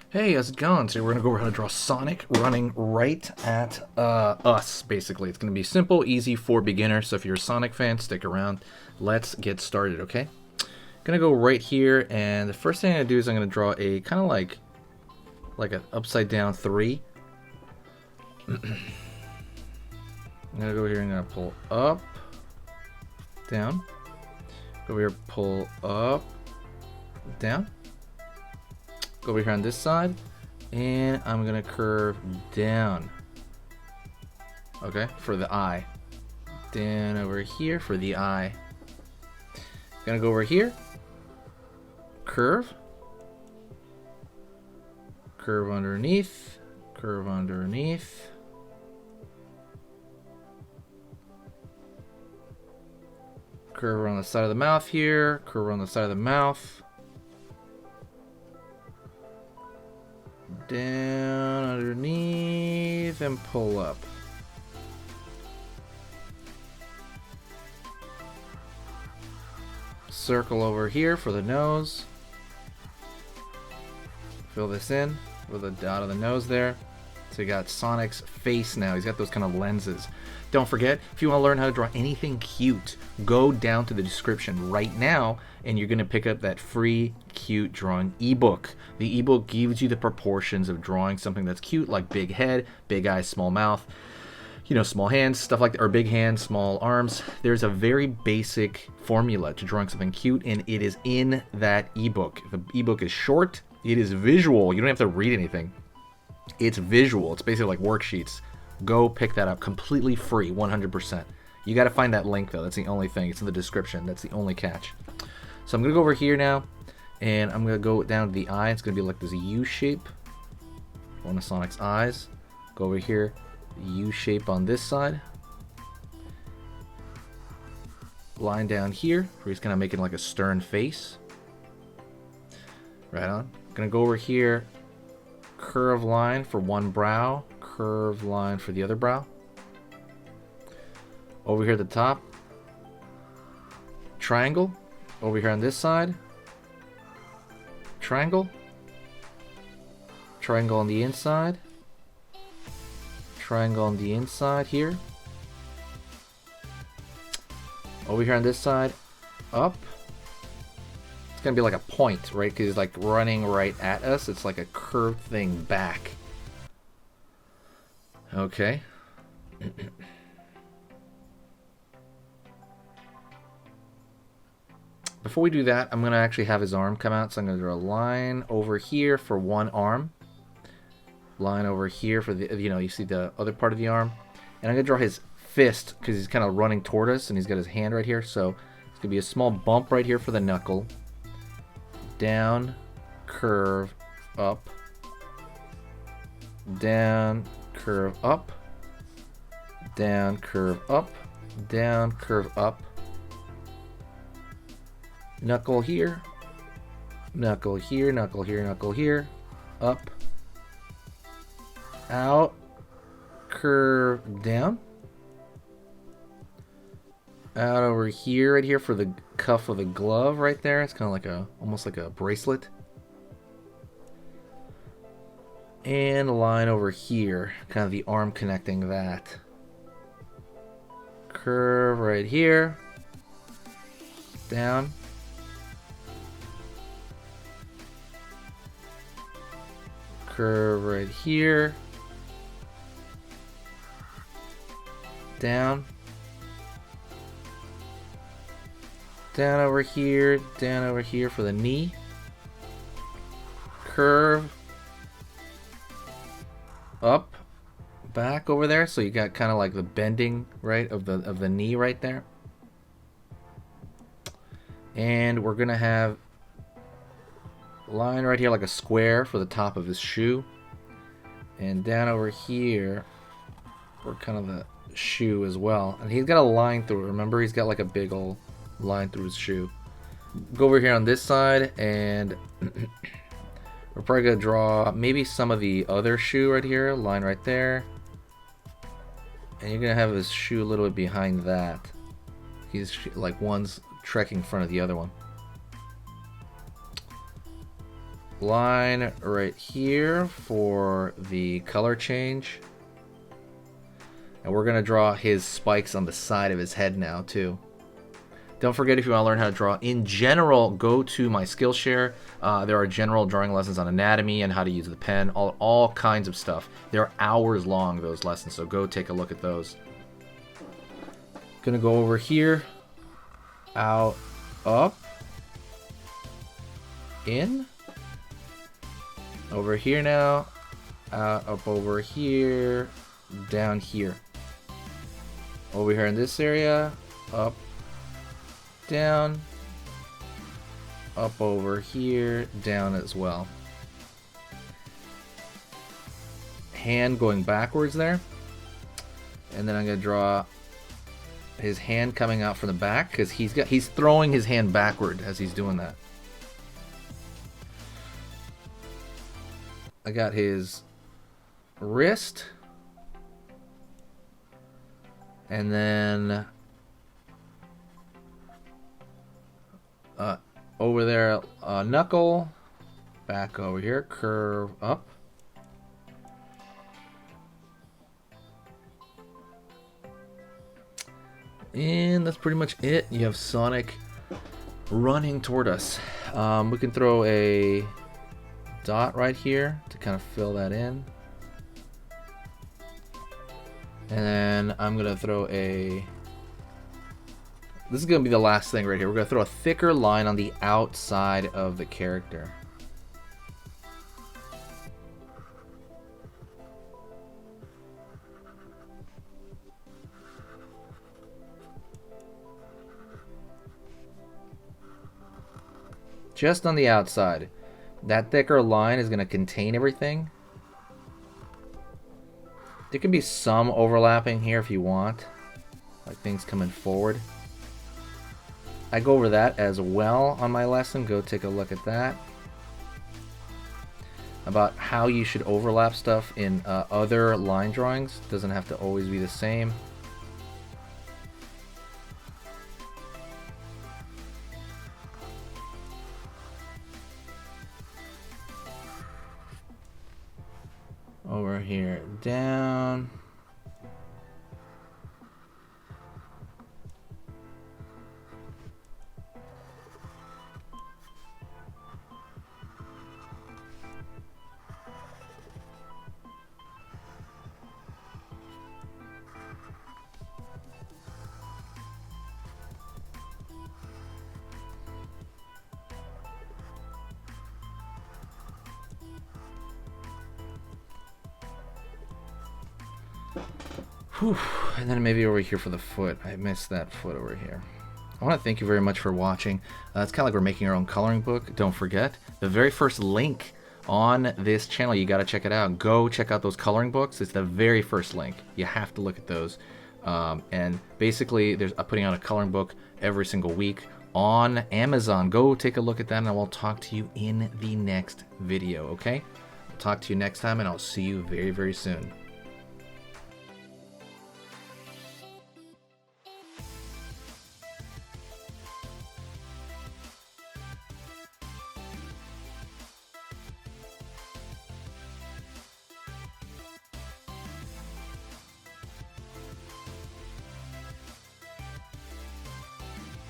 Hey, how's it going? Today we're going to go over how to draw Sonic running right at us, basically. It's going to be simple, easy for beginners, so if you're a Sonic fan, stick around. Let's get started, okay? Going to go right here, and the first thing I'm going to do is I'm going to draw a kind of like an upside down 3. I'm going to go here and I'm going to pull up, down. Go over here, pull up, down. Go over here on this side, and I'm gonna curve down. Okay, for the eye. Down over here for the eye. Gonna go over here. Curve. Curve underneath. Curve underneath. Curve around the side of the mouth here. Curve around the side of the mouth. Down underneath and pull up. Circle over here for the nose. Fill this in with a dot of the nose there. So you got Sonic's face now. He's got those kind of lenses. Don't forget, if you want to learn how to draw anything cute, go down to the description right now and you're going to pick up that free cute drawing ebook. The ebook gives you the proportions of drawing something that's cute, like big head, big eyes, small mouth, you know, small hands, stuff like that, or big hands, small arms. There's a very basic formula to drawing something cute, and it is in that ebook. The ebook is short, it is visual. You don't have to read anything. It's visual. It's basically like worksheets. Go pick that up completely free, 100%. You got to find that link though. That's the only thing. It's in the description. That's the only catch. So I'm going to go over here now, and I'm going to go down to the eye. It's going to be like this U shape. One of Sonic's eyes. Go over here, U shape on this side. Line down here, where he's kind of making like a stern face. Right on. Going to go over here, curve line for one brow, curve line for the other brow. Over here at the top, triangle. Over here on this side, triangle. Triangle on the inside. Triangle on the inside here. Over here on this side, up. It's gonna be like a point, right? Because it's like running right at us. It's like a curved thing back. Okay. Before we do that, I'm gonna actually have his arm come out. So I'm gonna draw a line over here for one arm. Line over here for the, you know, you see the other part of the arm. And I'm gonna draw his fist because he's kind of running toward us and he's got his hand right here. So it's gonna be a small bump right here for the knuckle. Down, curve, up. Down, curve, up. Down, curve, up. Down, curve, up. Knuckle here. Knuckle here, knuckle here, knuckle here. Up. Out. Curve down. Out over here, right here for the cuff of the glove right there. It's kind of like almost like a bracelet. And a line over here, kind of the arm connecting that. Curve right here. Down. Curve right here. Down. Down over here for the knee. Curve. Up. Back over there. So you got kind of like the bending, right, of the knee right there. And we're gonna have a line right here like a square for the top of his shoe. And down over here for kind of the shoe as well. And he's got a line through it. Remember, he's got like a big old line through his shoe. Go over here on this side, and we're probably gonna draw maybe some of the other shoe right here, line right there. And you're gonna have his shoe a little bit behind that. He's like one's trekking in front of the other one. line right here for the color change. And we're going to draw his spikes on the side of his head now too. Don't forget, if you want to learn how to draw in general, go to my Skillshare. There are general drawing lessons on anatomy and how to use the pen, all kinds of stuff. They're hours long, those lessons, so go take a look at those. Gonna go over here, out, up, in, over here now, up over here, down here. Over here in this area, up, down, up over here, down as well. Hand going backwards there. And then I'm going to draw his hand coming out from the back because he's throwing his hand backward as he's doing that. I got his wrist. And then over there, knuckle, back over here, curve up. And that's pretty much it. You have Sonic running toward us. We can throw a dot right here to kind of fill that in. And then I'm going to throw a... This is going to be the last thing right here. We're going to throw a thicker line on the outside of the character. Just on the outside. That thicker line is going to contain everything. There can be some overlapping here if you want, like things coming forward. I go over that as well on my lesson. Go take a look at that. About how you should overlap stuff in other line drawings. Doesn't have to always be the same. Over here, down. Whew. And then maybe over here for the foot. I missed that foot over here. I want to thank you very much for watching. It's kind of like we're making our own coloring book. Don't forget, the very first link on this channel, you got to check it out. Go check out those coloring books. It's the very first link. You have to look at those. And basically, I'm putting out a coloring book every single week on Amazon. Go take a look at that, and I will talk to you in the next video, okay? I'll talk to you next time, and I'll see you very, very soon.